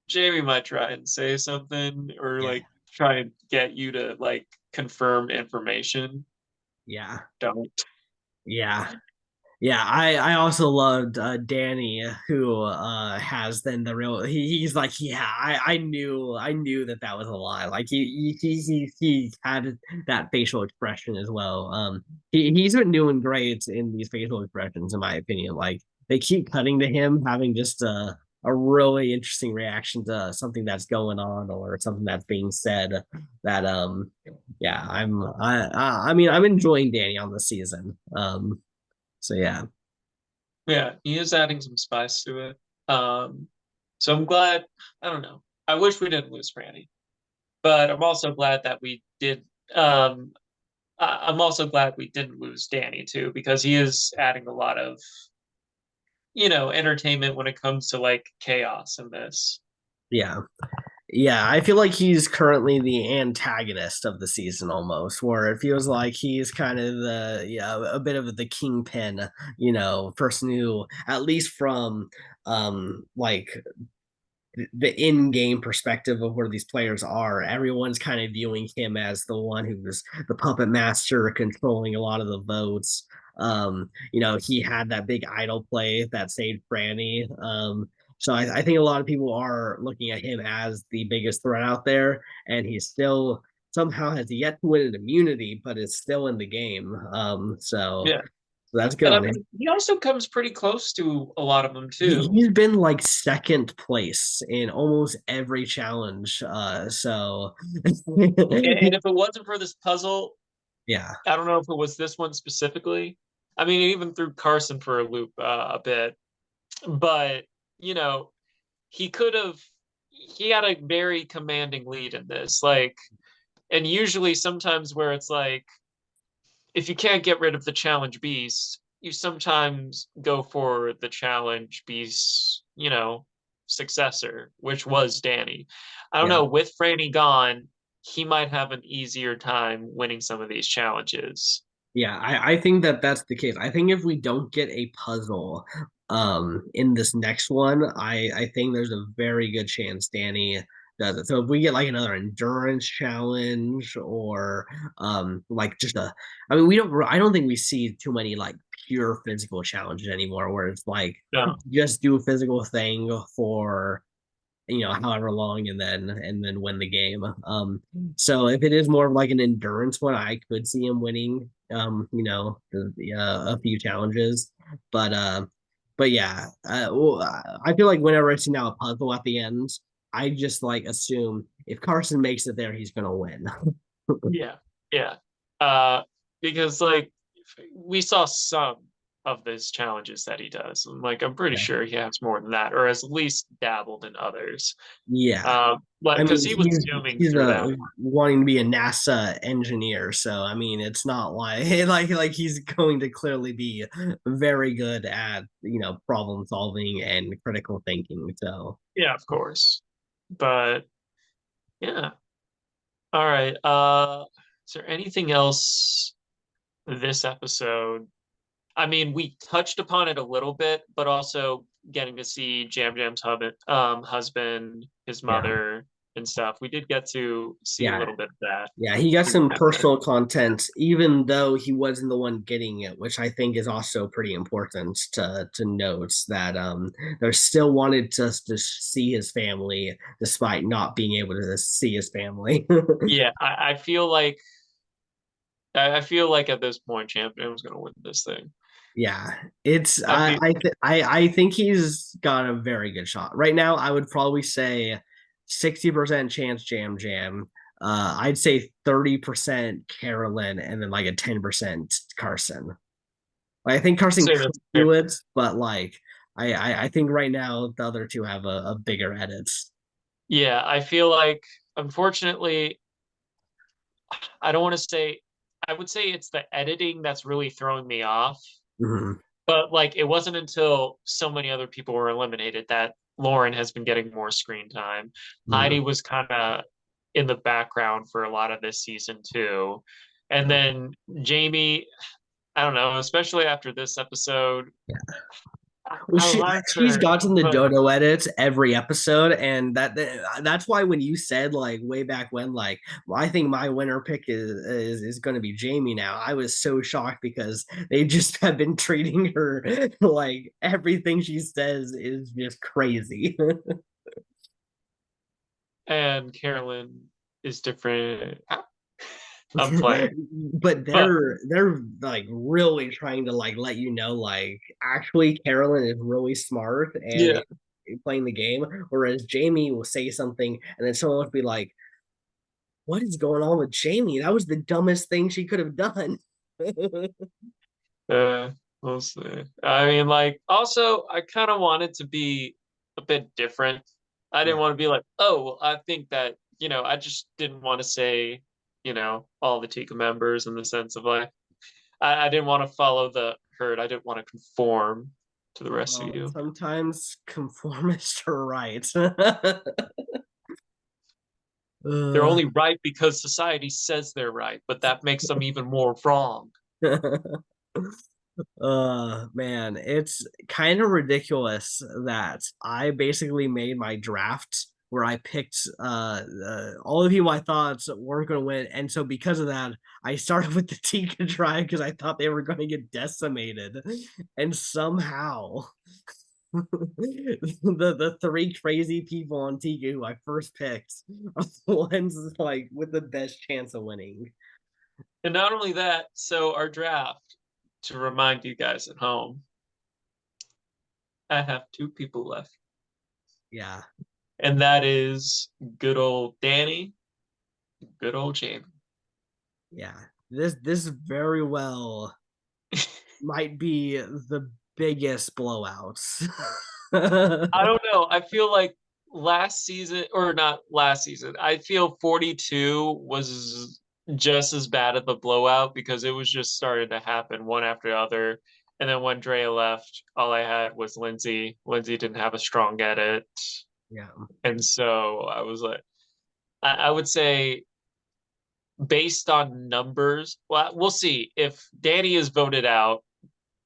Jamie might try and say something, or yeah, like try and get you to like confirm information. yeah, Don't." yeah. Yeah, I also loved Danny, who has then the real. He's like, yeah, I knew that was a lie. Like he had that facial expression as well. He's been doing great in these facial expressions, in my opinion. Like they keep cutting to him having just a really interesting reaction to something that's going on or something that's being said. That yeah, I mean I'm enjoying Danny on the season. So yeah. Yeah, he is adding some spice to it. So I'm glad. I don't know. I wish we didn't lose Franny, but I'm also glad that we did. Um, I'm also glad we didn't lose Danny too, because he is adding a lot of, entertainment when it comes to like chaos in this. Yeah. Yeah, I feel like he's currently the antagonist of the season almost, where it feels like he's kind of a bit of the kingpin, person who, at least from like the in-game perspective of where these players are, everyone's kind of viewing him as the one who's the puppet master controlling a lot of the votes. He had that big idol play that saved Franny. So I think a lot of people are looking at him as the biggest threat out there, and he still somehow has yet to win an immunity, but is still in the game. So Yeah, that's good and I on him. mean, he also comes pretty close to a lot of them too. He's been like second place in almost every challenge. So And if it wasn't for this puzzle, yeah, I don't know if it was this one specifically. I mean, it even threw Carson for a loop a bit, but you know, he could have. He had a very commanding lead in this, like, and usually sometimes where it's like, if you can't get rid of the challenge beast, you sometimes go for the challenge beast, successor, which was Danny. I don't yeah. know, with Franny gone, he might have an easier time winning some of these challenges. Yeah, I think that that's the case. I think if we don't get a puzzle in this next one, I think there's a very good chance Danny does it. So if we get like another endurance challenge or like just a I mean I don't think we see too many like pure physical challenges anymore where it's like No. just do a physical thing for however long, and then win the game. So if it is more of like an endurance one, I could see him winning. A few challenges, but yeah, well, I feel like whenever I see now a puzzle at the end, I just like assume if Carson makes it there, he's gonna win. Yeah, yeah. Uh, because like we saw some of those challenges that he does. And like I'm pretty Yeah. sure he has more than that, or has at least dabbled in others. Yeah. Like I because mean, he was zooming he's through that. wanting to be a NASA engineer, so I mean, it's not like like he's going to clearly be very good at problem solving and critical thinking. So Yeah, of course. But yeah. All right. Is there anything else this episode? I mean, we touched upon it a little bit, but also getting to see Jam Jam's husband, his yeah, mother, and stuff. We did get to see a yeah, little bit of that. yeah. He got We didn't some have that. personal content, even though he wasn't the one getting it, which I think is also pretty important to note that they still wanted us to see his family despite not being able to see his family. Yeah, I feel like I feel like at this point, Champion was going to win this thing. Yeah, it's I feel I think he's got a very good shot right now. I would probably say 60% chance Jam Jam. I'd say 30% Carolyn, and then like a 10% Carson. Like, I think Carson say could that's fair. do it, but like I think right now the other two have a bigger edits. Yeah, I feel like unfortunately, I don't want to say. I would say it's the editing that's really throwing me off. Mhm. But like it wasn't until so many other people were eliminated that Lauren has been getting more screen time. Mhm. Heidi was kind of in the background for a lot of this season too. And then Jamie, I don't know, especially after this episode, Well, I like she's her, gotten the but dodo edits every episode, and that's why when you said like way back when, like, well, I think my winner pick is going to be Jamie now. I was so shocked because they just have been treating her like everything she says is just crazy. and Carolyn is different. I'm playing. But But they're like really trying to like let you know like actually Carolyn is really smart and yeah. playing the game, whereas Jamie will say something and then someone will be like, "What is going on with Jamie? That was the dumbest thing she could have done." Uh, we'll see. I mean, like, also, I kind of wanted to be a bit different. I didn't Yeah. want to be like, oh, well, I think that, I just didn't want to say, all the Tika members in the sense of like, I didn't want to follow the herd. I didn't want to conform to the rest of Well, you. sometimes conformists are right. They're uh, only right because society says they're right, but that makes them even more wrong. Man, it's kind of ridiculous that I basically made my draft where I picked all the people I thought weren't going to win, and so because of that, I started with the Tika tribe because I thought they were going to get decimated, and somehow the three crazy people on Tika who I first picked are the ones like with the best chance of winning. And not only that, so our draft, to remind you guys at home, I have two people left. Yeah, And that is good old Danny, good old Jamie. yeah. This very well might be the biggest blowouts. I don't know. I feel like last season, or not last season, I feel 42 was just as bad of a blowout because it was just starting to happen one after the other. And then when Drea left, all I had was Lindsay. Lindsay didn't have a strong edit. Yeah. And so I was like, I would say based on numbers, well, we'll see. If Danny is voted out,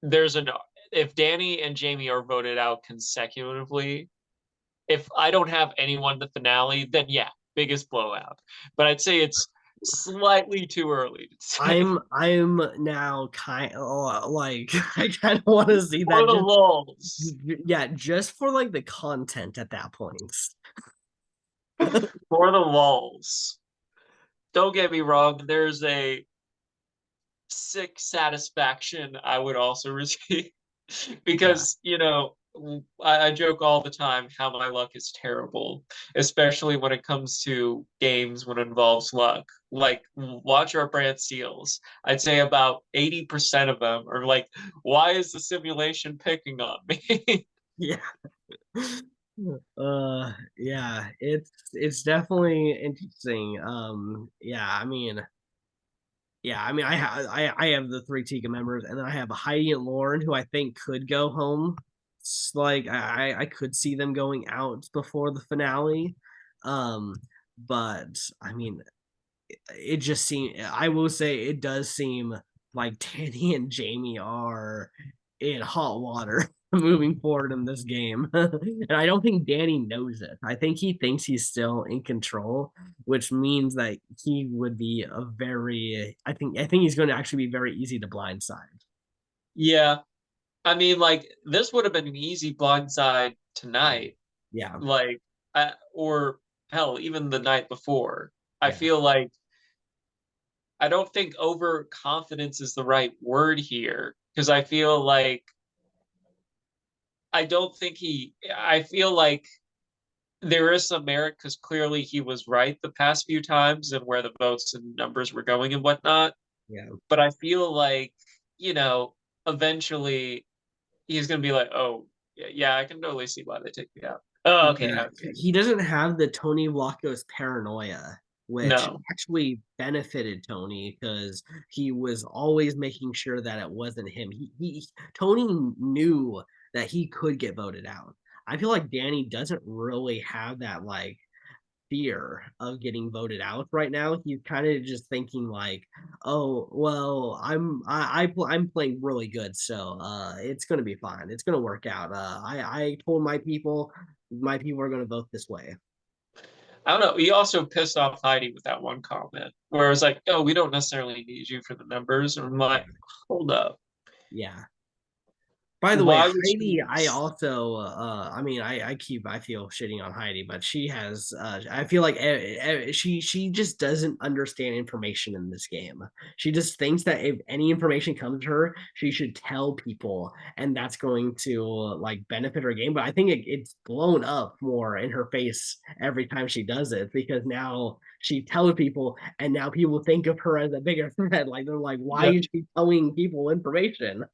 there's an if Danny and Jamie are voted out consecutively, if I don't have anyone in the finale, then yeah, biggest blowout. But I'd say it's slightly too early to say. I'm now kind of like I kind of want to see For that the just lulls. yeah, just for like the content at that point. For the lulls, don't get me wrong, there's a sick satisfaction I would also receive Yeah. because, I joke all the time how my luck is terrible, especially when it comes to games when it involves luck. Like, watch our brand seals. I'd say about 80% of them are like, why is the simulation picking on me? Yeah. Yeah, it's definitely interesting. I have the three Tika members, and then I have Heidi and Lauren, who I think could go home. It's like I could see them going out before the finale. Um, but I mean, it just seems, I will say it does seem like Danny and Jamie are in hot water moving forward in this game. And I don't think Danny knows it. I think he thinks he's still in control, which means that he would be a very, I think he's going to actually be very easy to blindside. Yeah. I mean, like, this would have been an easy blindside tonight. Yeah. Like, or hell, even the night before. I Yeah. feel like I don't think overconfidence is the right word here because I feel like I don't think I feel like there is some merit because clearly he was right the past few times and where the votes and numbers were going and whatnot. Yeah. But I feel like, you know, eventually he's going to be like, oh, yeah, I can totally see why they take me out. Oh, okay, Yeah, okay. he doesn't have the Tony Vlachos paranoia, which No. actually benefited Tony because he was always making sure that it wasn't him. Tony knew that he could get voted out. I feel like Danny doesn't really have that like fear of getting voted out right now. He's kind of just thinking like, "Oh, well, I'm playing really good, so it's gonna be fine. It's gonna work out. I told my people are gonna vote this way." I don't know. He also pissed off Heidi with that one comment where it was like, oh, we don't necessarily need you for the numbers. And I'm Yeah, like, hold up. yeah. By the way, Why would Heidi, you? I also, I mean, I feel shitting on Heidi, but she has, I feel like she just doesn't understand information in this game. She just thinks that if any information comes to her, she should tell people, and that's going to like benefit her game. But I think it's blown up more in her face every time she does it because now she tells people, and now people think of her as a bigger threat. Like they're like, why Yeah. is she telling people information?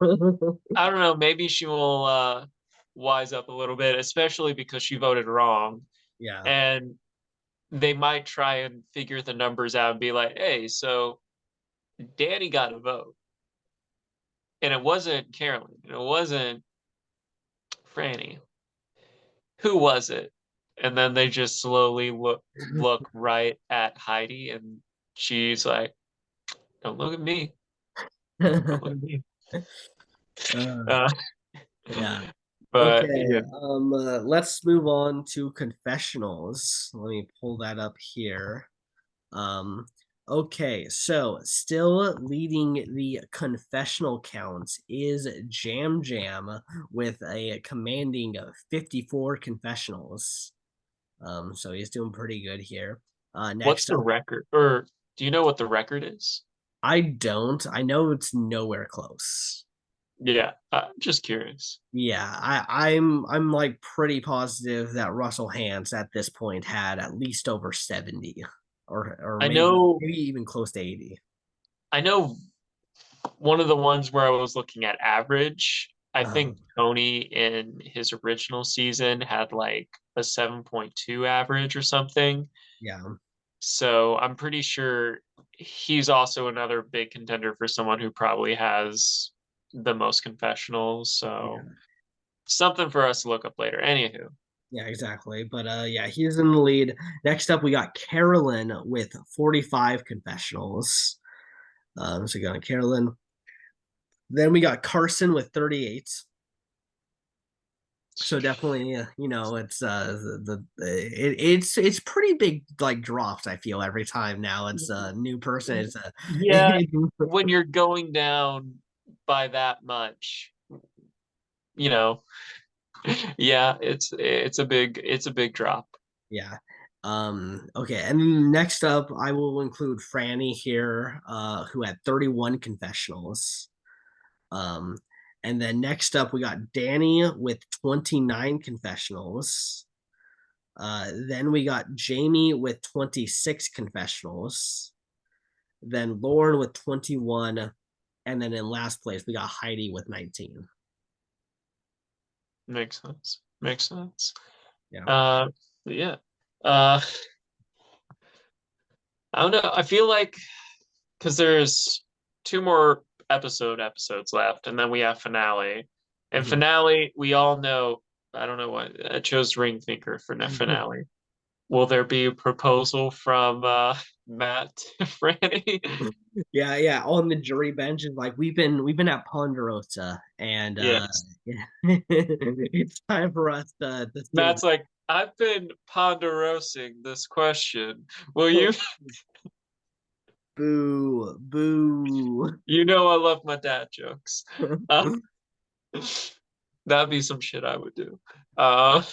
I don't know. Maybe she will wise up a little bit, especially because she voted wrong. Yeah. And they might try and figure the numbers out and be like, hey, so Danny got a vote. And it wasn't Carolyn. And it wasn't Franny. Who was it? And then they just slowly look right at Heidi and she's like, don't look at me. Don't look at me. Uh, Uh, yeah. but Okay. yeah, Let's move on to confessionals. Let me pull that up here. Um, okay. So, still leading the confessional counts is Jam Jam with a commanding 54 confessionals. So he's doing pretty good here. what's Next the up, record? Or do you know what the record is? I don't. I know it's nowhere close. Yeah, just curious. Yeah, I'm like pretty positive that Russell Hance at this point had at least over 70 or I maybe know, maybe even close to 80. I know one of the ones where I was looking at average. I Um, think Tony in his original season had like a 7.2 average or something. yeah. So I'm pretty sure he's also another big contender for someone who probably has the most confessionals. So Yeah. something for us to look up later. Anywho, Yeah, exactly. But yeah, he's in the lead. Next up we got Carolyn with 45 confessionals. So we got Carolyn. Then we got Carson with 38. So definitely, it's it's pretty big like drops. I feel every time now it's a new person. It's a yeah, when you're going down by that much, you know, yeah, it's a big drop. Yeah. Okay, and next up I will include Franny here, who had 31 confessionals. Um, and then next up we got Danny with 29 confessionals. Then we got Jamie with 26 confessionals. Then Lauren with 21. And then in last place, we got Heidi with 19. Makes sense. Makes sense. Yeah. Yeah. Uh, I don't know. I feel like because there's two more episodes left, and then we have finale. And Mhm. finale, we all know. I don't know what I chose Ring Thinker for the finale. Will there be a proposal from Matt to Franny? Yeah, yeah. On the jury bench is like we've been at Ponderosa, and Yes. yeah. It's time for us to steal. Matt's like, I've been ponderosing this question. Will you? Boo, boo. You know I love my dad jokes. Uh, that'd be some shit I would do. Uh,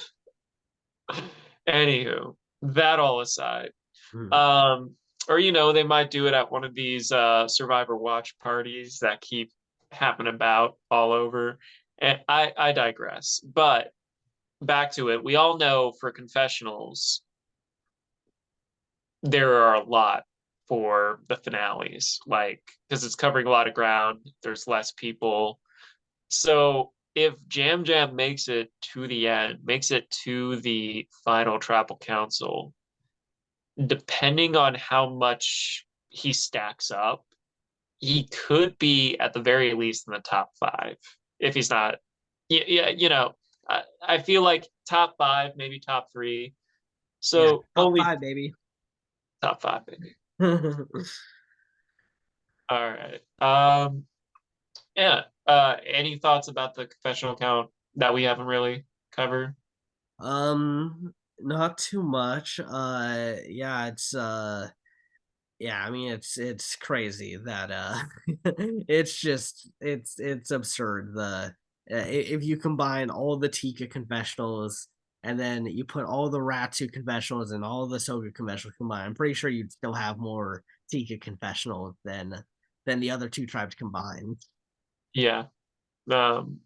anywho, that all aside, Hmm. um, or they might do it at one of these Survivor watch parties that keep happening about all over. And I digress. But back to it, we all know for confessionals, there are a lot for the finales, like because it's covering a lot of ground. There's less people. So if Jam Jam makes it to the end, makes it to the final tribal council, depending on how much he stacks up, he could be at the very least in the top five. If he's not, yeah, yeah, I feel like top five, maybe top three. Yeah, So top only five, baby. top five, maybe. All right. Yeah. Any thoughts about the confessional count that we haven't really covered? Not too much. Yeah, yeah, I mean it's crazy that it's just it's absurd if you combine all the Tika confessionals and then you put all the Ratu confessionals and all the Soga confessionals combined, I'm pretty sure you'd still have more Tika confessionals than the other two tribes combined. Yeah. Um,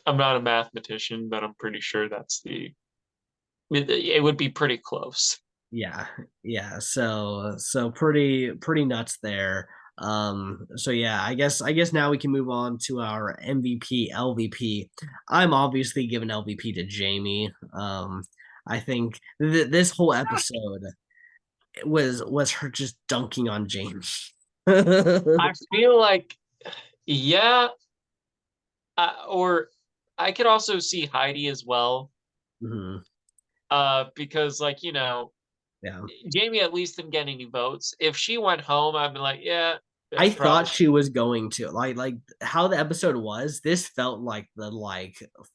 I'm not a mathematician, but I'm pretty sure that's it would be pretty close. Yeah, yeah. So pretty nuts there. So yeah, I guess now we can move on to our MVP, LVP. I'm obviously giving LVP to Jamie. I think this whole episode was her just dunking on James. I feel like, yeah, or I could also see Heidi as well, Mhm. because like Yeah. Jamie at least didn't get any votes. If she went home, I'd be like, yeah, I thought probably. she was going to like how the episode was. This felt like the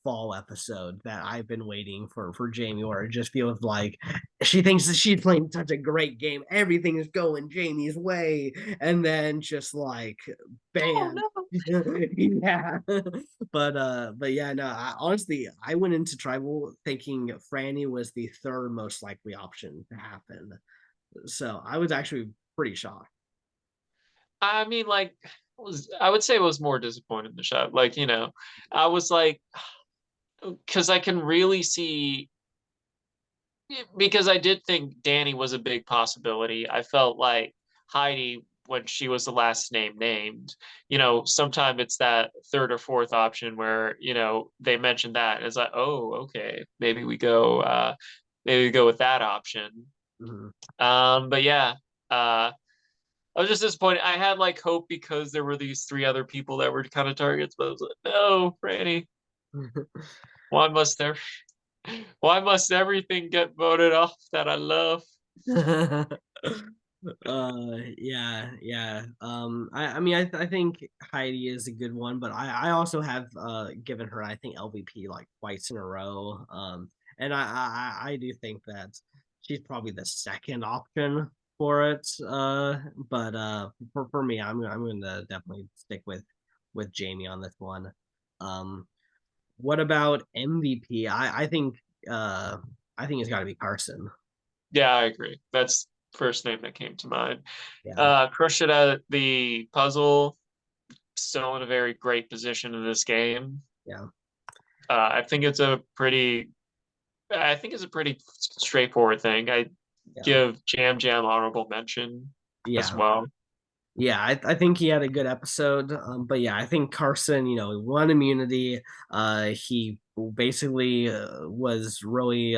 fall episode that I've been waiting for Jamie, where it just feels like she thinks that she's playing such a great game, everything is going Jamie's way, and then just like Oh bam, no. yeah. But yeah, no. Honestly, I went into tribal thinking Franny was the third most likely option to happen, so I was actually pretty shocked. I mean, like, I would say it was more disappointed in the shot. Like, I was like, because I can really see, because I did think Danny was a big possibility. I felt like Heidi, when she was the last name named, sometime it's that third or fourth option where, they mentioned that. And it's like, oh, okay, maybe we go with that option. Mhm. But yeah, uh, I was just disappointed. I had like hope because there were these three other people that were kind of targets, but I was like, no, Franny, why must there why must everything get voted off that I love? Yeah, yeah. I mean I think Heidi is a good one, but I also have given her I think LVP like twice in a row. And I do think that she's probably the second option for it. But for me I'm gonna definitely stick with Jamie on this one. What about MVP? I think it's gotta be Carson. Yeah, I agree. That's first name that came to mind. Yeah, Crush it at the puzzle, still in a very great position in this game. yeah, I think it's a pretty straightforward thing. I yeah, give Jam Jam honorable mention as yeah. well. Yeah, I think he had a good episode. But yeah, I think Carson, he won immunity. He basically was really,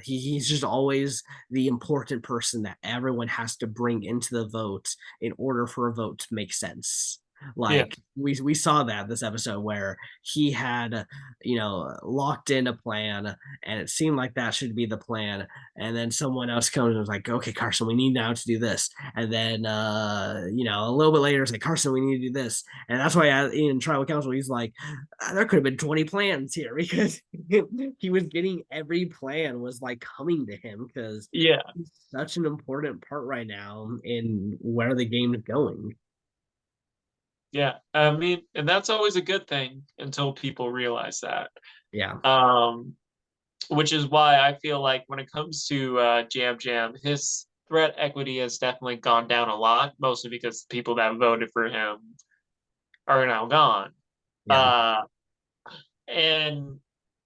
he's just always the important person that everyone has to bring into the vote in order for a vote to make sense. Yeah, Like we saw that this episode where he had, locked in a plan, and it seemed like that should be the plan. And then someone else comes and was like, "Okay, Carson, we need now to do this." And then a little bit later it's like, "Carson, we need to do this." And that's why in tribal council he's like, there could have been 20 plans here, because he was getting every plan was like coming to him, because yeah, he's such an important part right now in where the game is going. yeah. I mean, and that's always a good thing until people realize that. Yeah. Um, which is why I feel like when it comes to Jam Jam, his threat equity has definitely gone down a lot, mostly because the people that voted for him are now gone. Yeah. Uh, and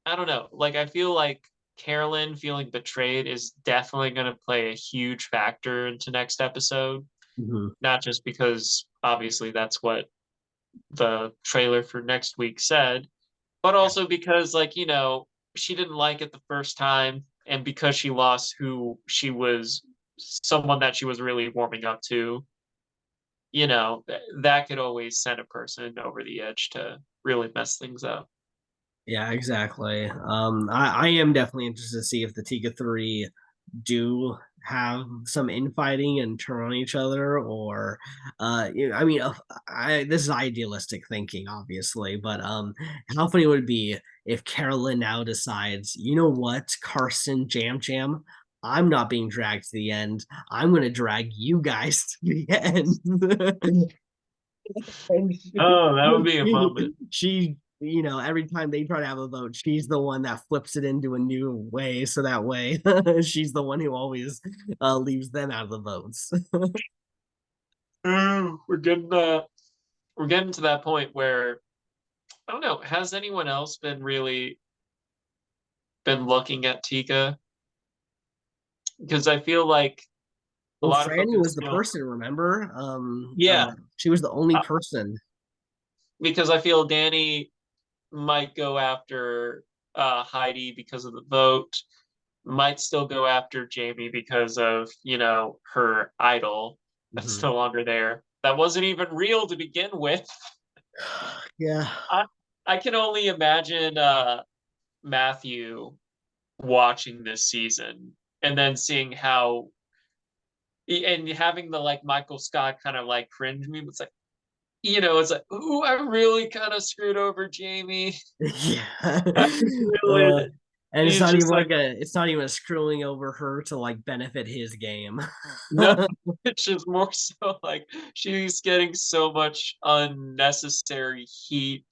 I don't know, like I feel like Carolyn feeling betrayed is definitely going to play a huge factor into next episode. Hmm. Not just because obviously that's what the trailer for next week said, but Yeah. also because she didn't like it the first time, and because she lost who she was, someone that she was really warming up to, that could always send a person over the edge to really mess things up. Yeah, exactly. I am definitely interested to see if the Tiga 3 do have some infighting and turn on each other, or I mean, this is idealistic thinking obviously, but how funny would it be if Carolyn now decides, you know what, Carson, Jam Jam, I'm not being dragged to the end, I'm going to drag you guys to the end. And Oh, that would be a moment. she, every time they try to have a vote, she's the one that flips it into a new way. So that way, she's the one who always leaves them out of the votes. We're getting to that point where I don't know. Has anyone else been really been looking at Tika? Because I feel like a Well, lot of Franny focus was the still. person, remember? Yeah, She was the only uh, person. because I feel Danny might go after Heidi because of the vote, might still go after Jamie because of, her idol that's Mhm. no longer there. That wasn't even real to begin with. Yeah. I I can only imagine Matthew watching this season and then seeing how and having the like Michael Scott kind of like cringe me. It's like, it's like, ooh, I really kind of screwed over Jamie. Yeah. I Uh, really, and it's he's not even just like, like it's not even a screwing over her to like benefit his game. no, it's just more so like she's getting so much unnecessary heat.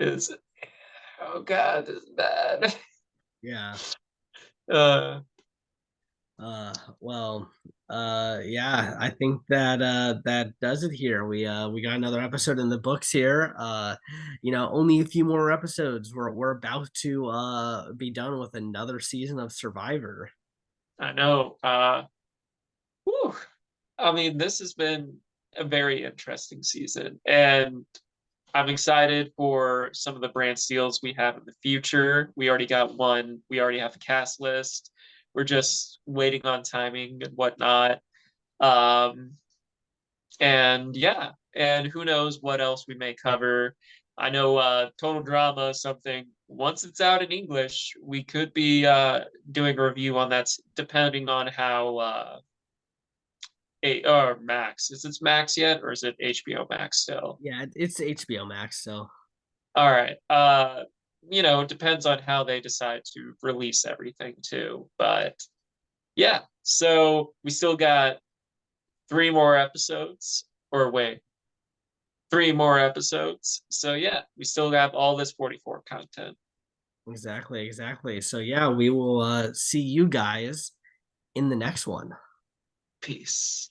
Is oh god, this is bad. Yeah. Uh, Well, yeah, I think that that does it here. We got another episode in the books here. Only a few more episodes. We're about to be done with another season of Survivor. I know. Whew. I mean, this has been a very interesting season, and I'm excited for some of the brand steals we have in the future. We already got one. We already have a cast list. We're just waiting on timing and whatnot. Um, and yeah, and who knows what else we may cover. I know Total Drama is something. Once it's out in English, we could be doing a review on that, depending on how or Max. Is it Max yet, or is it HBO Max still? Yeah, it's HBO Max, so All right. It depends on how they decide to release everything too. But yeah, so we still got three more episodes, or wait, three more episodes. So yeah, we still have all this 44 content. Exactly, exactly. So yeah, we will see you guys in the next one. Peace.